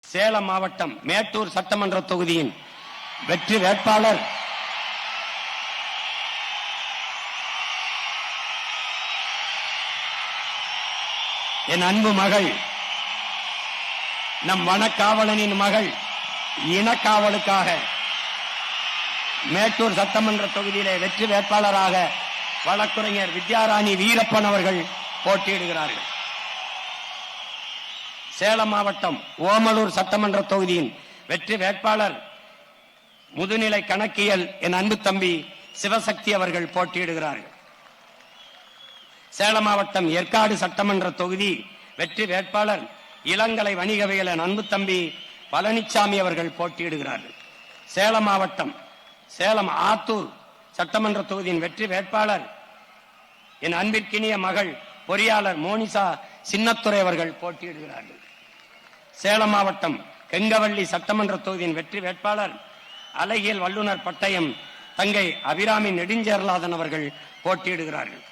சேலம் மாவட்டம் மேட்டூர் சட்டமன்ற தொகுதியின் வெற்றி வேட்பாளர் என் அன்பு மகள், நம் வனக்காவலனின் மகள், இனக்காவலுக்காக மேட்டூர் சட்டமன்ற தொகுதியிலே வெற்றி வேட்பாளராக வழக்குரைஞர் வித்யாராணி வீரப்பன் அவர்கள் போட்டியிடுகிறார்கள். சேலம் மாவட்டம் ஓமலூர் சட்டமன்ற தொகுதியின் வெற்றி வேட்பாளர் முதுநிலை கணக்கியல் என் அன்பு தம்பி சிவசக்தி அவர்கள் போட்டியிடுகிறார்கள். சேலம் மாவட்டம் ஏற்காடு சட்டமன்ற தொகுதி வெற்றி வேட்பாளர் இளங்கலை வணிகவியல் என் அன்பு தம்பி பழனிசாமி அவர்கள் போட்டியிடுகிறார்கள். சேலம் மாவட்டம் சேலம் ஆத்தூர் சட்டமன்ற தொகுதியின் வெற்றி வேட்பாளர் என் அன்பிற்கினிய மகள் பொறியாளர் மோனிசா சின்னத்துரை அவர்கள் போட்டியிடுகிறார்கள். சேலம் மாவட்டம் கெங்கவள்ளி சட்டமன்ற தொகுதியின் வெற்றி வேட்பாளர் அழகியல் வல்லுநர் பட்டயம் தங்கை அபிராமி நெடுஞ்சேரலாதன் அவர்கள் போட்டியிடுகிறார்கள்.